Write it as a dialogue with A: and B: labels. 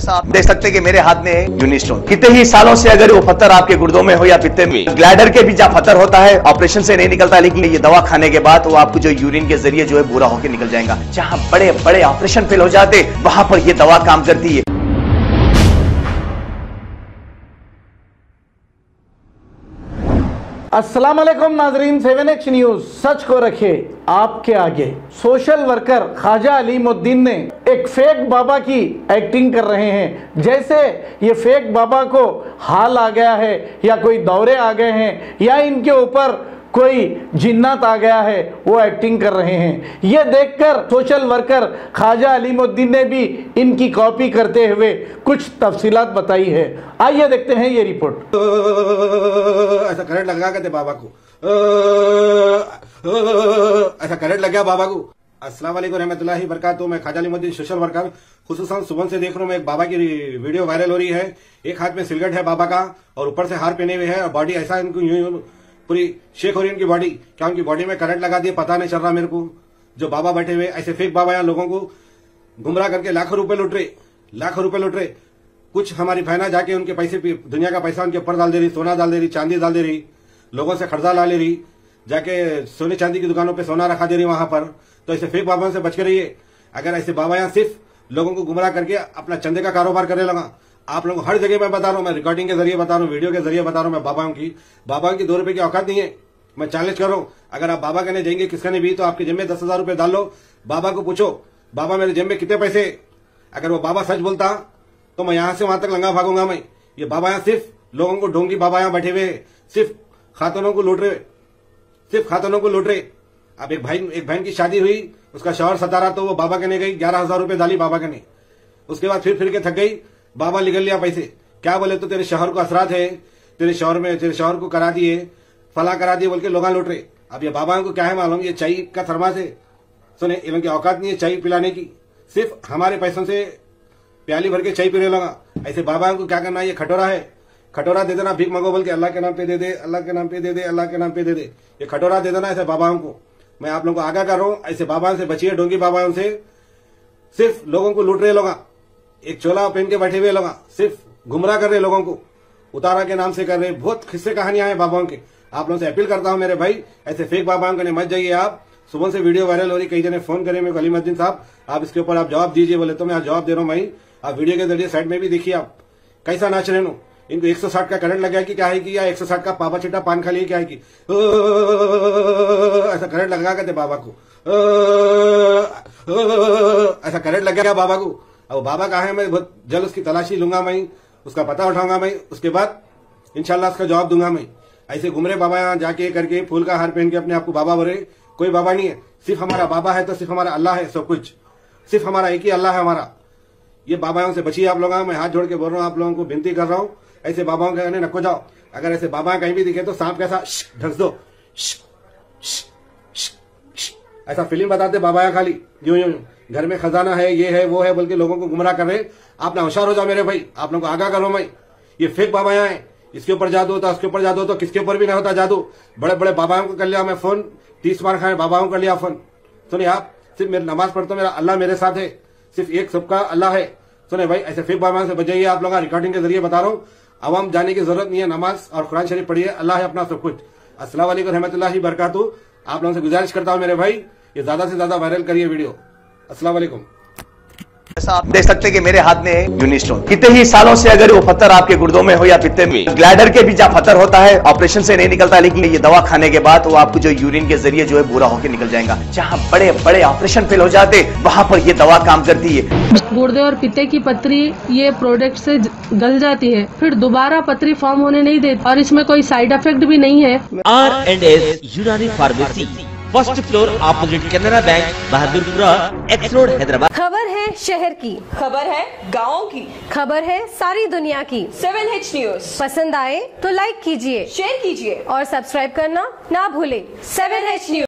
A: आप देख सकते हैं कि मेरे हाथ में है यूनिस्टोन। कितने ही सालों से अगर वो पत्थर आपके गुर्दों में हो या पित्ते में, ग्लैडर के भी जब पत्थर होता है ऑपरेशन से नहीं निकलता, लेकिन ये दवा खाने के बाद वो आपको जो यूरिन के जरिए जो है पूरा होकर निकल जाएगा। जहां बड़े बड़े ऑपरेशन फेल हो जाते वहां पर ये दवा काम करती है।
B: अस्सलाम वालेकुम नाजरीन, 7H न्यूज सच को रखे आपके आगे। सोशल वर्कर ख्वाजा अलीमुद्दीन ने एक फेक बाबा की एक्टिंग कर रहे हैं, जैसे ये फेक बाबा को हाल आ गया है या कोई दौरे आ गए हैं या इनके ऊपर कोई जिन्नात आ गया है, वो एक्टिंग कर रहे हैं। ये देखकर सोशल वर्कर ख्वाजा अलीमुद्दीन ने भी इनकी कॉपी करते हुए कुछ तफसीलात बताई है। आइए देखते हैं ये रिपोर्ट।
C: ऐसा करंट लगा के बाबा को, ऐसा करंट लग गया बाबा को। अस्सलाम वालेकुम रहमतुल्लाहि बरकातहू। मैं ख्वाजा अलीमुद्दीन सोशल वर्कर खुसूसन सुबह से देख रहा हूँ, मैं एक बाबा की वीडियो वायरल हो रही है। एक हाथ में सिलगट है बाबा का और ऊपर से हार पहने हुए है और बॉडी ऐसा इनको यूं पूरी शेक हो रही है उनकी बॉडी। क्या उनकी बॉडी में करंट लगा दिया पता नहीं चल रहा मेरे को। जो बाबा बैठे हुए ऐसे फेक बाबा यहाँ लोगों को गुमराह करके लाखों रुपए लुट रहे। कुछ हमारी बहना जाके उनके पैसे, दुनिया का पैसा उनके ऊपर डाल दे रही, सोना डाल दे रही, चांदी डाल दे रही, लोगों से कर्जा ला ले रही, जाके सोने चांदी की दुकानों पे सोना रखा दे रही वहां पर। तो ऐसे फेक बाबा से बच के रहिए। अगर ऐसे बाबा यहाँ सिर्फ लोगों को गुमराह करके अपना चंदे का कारोबार करने लगा, आप लोगों को हर जगह मैं बता रहा हूं, मैं रिकॉर्डिंग के जरिए बता रहा हूं, वीडियो के जरिए बता रहा हूं, मैं बाबाओं की 2 रुपए की औकात नहीं है। मैं चैलेंज कर रहा हूं, अगर आप बाबा कहने जाएंगे किसका नहीं भी, तो आपके जेब में 10,000 रुपए डाल लो, बाबा को पूछो बाबा मेरे जेब में कितने पैसे। अगर वो बाबा सच बोलता तो मैं यहां से वहां तक लंगा भागूंगा मैं। ये बाबा यहाँ सिर्फ लोगों को ढोंगी बाबा यहाँ बैठे हुए, सिर्फ खातूनों को लूट रहे। अब एक बहन की शादी हुई, उसका शौहर सता रहा तो वो बाबा कहने गई, 11,000 रुपए डाली बाबा कहने। उसके बाद फिर के थक गई, बाबा निकल लिया पैसे। क्या बोले तो तेरे शौहर को असरात है, तेरे शौहर को करा दिए, फला करा दिए बोल के लोग लूट रहे। अब ये बाबाओं को क्या है मालूम, ये चाय का थर्मास है। सुने, इनकी औकात नहीं है चाय पिलाने की, सिर्फ हमारे पैसों से प्याली भर के चाय पीने लगा। ऐसे बाबाओं को क्या करना है, ये खटोरा है, खटोरा दे देना, भीख मांगो बोल के अल्लाह के नाम पे दे दे, अल्लाह के नाम पे दे दे, अल्लाह के नाम पे दे दे। ये खटोरा दे देना ऐसे बाबाओं को। मैं आप लोगों को आगाह कर रहा हूं, ऐसे बाबाओं से बचिए, ढोंगी बाबाओं से। सिर्फ लोगों को लूट रहे लोग, एक चोला पहन के बैठे हुए लोग, सिर्फ गुमराह कर रहे लोगों को, उतारा के नाम से कर रहे। बहुत किस्से कहानियां हैं बाबाओं के। आप लोगों से अपील करता हूं मेरे भाई, ऐसे फेक बाबाओं के मत जाइए आप। सुबह से वीडियो वायरल हो रही, कई जने फोन करे मेरे को, अलीमुद्दीन साहब आप इसके ऊपर आप जवाब दीजिए बोले, तो मैं आज जवाब दे रहा हूं भाई। आप वीडियो के जरिए साइड में भी देखिए आप कैसा नाच रहे हो। इनको 160 का करंट लगा कि क्या है कि, या 160 का पापा छिट्टा पान खा लिया क्या है कि, ऐसा करंट लगा के बाबा को, ऐसा करंट लग गया बाबा को। अब बाबा कहा है, मैं बहुत जल्द उसकी तलाशी लूंगा मैं, उसका पता उठाऊंगा मैं, उसके बाद इंशाल्लाह उसका जवाब दूंगा मैं। ऐसे घुमरे बाबा यहाँ जाके करके फूल का हार पहन के अपने आप को बाबा बोले, कोई बाबा नहीं है। सिर्फ हमारा बाबा है तो सिर्फ हमारा अल्लाह है, सब कुछ सिर्फ हमारा एक ही अल्लाह है हमारा। ये बाबाओं से बचिए आप लोग। मैं हाथ जोड़ के बोल रहा हूँ, आप लोगों को विनती कर रहा हूँ, ऐसे बाबाओं के कहने नको जाओ। अगर ऐसे बाबा कहीं भी दिखे तो सांप कैसा ढस दो, ऐसा फिल्म बताते बाबा यहाँ खाली यूं घर में खजाना है, ये है वो है बोल के लोगों को गुमराह कर रहे। आप ना होशियार हो जाओ मेरे भाई, आप लोगों को आगाह करो मैं। ये फेक बाबा यहाँ है, इसके ऊपर जादू होता, उसके ऊपर जादू होता, किसके ऊपर भी नहीं होता जादू। बड़े बड़े बाबाओं को कर लिया मैं फोन, 30 बार खाए बाबाओं को कर लिया फोन। सुनिए आप, सिर्फ मेरी नमाज पढ़ता मेरा अल्लाह मेरे साथ है, सिर्फ एक सबका अल्लाह है। सुने भाई, ऐसे फेक बाबाओं से बचाइए आप लोग। रिकॉर्डिंग के जरिए बता रहा हूँ, आवाम जाने की जरूरत नहीं है, नमाज और कुरान शरीफ पढ़िए, अल्लाह है अपना सब कुछ। अस्सलाम वालेकुम रहमतुल्लाहि बरकातहू। आप लोगों से गुजारिश करता हूँ मेरे भाई, ये ज्यादा से ज्यादा वायरल करिए वीडियो। अस्सलाम वालेकुम।
A: आप देख सकते हैं कि मेरे हाथ में है यूनिस्टोन। कितने ही सालों से अगर वो पत्थर आपके गुर्दों में हो या पित्ते में, ग्लैडर के भी जब पत्थर होता है ऑपरेशन से नहीं निकलता, लेकिन ये दवा खाने के बाद वो आपको जो यूरिन के जरिए जो है पूरा होकर निकल जाएगा। जहां बड़े बड़े ऑपरेशन फेल हो जाते वहां पर ये दवा काम करती है।
D: गुर्दे और पित्ते की पथरी ये प्रोडक्ट से गल जाती है, फिर दोबारा पथरी फॉर्म होने नहीं देती और इसमें कोई साइड इफेक्ट भी नहीं है।
E: R&S यूनानी pharmacy, first floor opposite Canara bank, Bahadurpura, x road, Hyderabad.
F: खबर है शहर की,
G: खबर है गाँव की,
F: खबर है सारी दुनिया की।
G: 7H न्यूज
F: पसंद आए तो लाइक कीजिए,
G: शेयर कीजिए
F: और सब्सक्राइब करना ना भूले।
G: 7H news.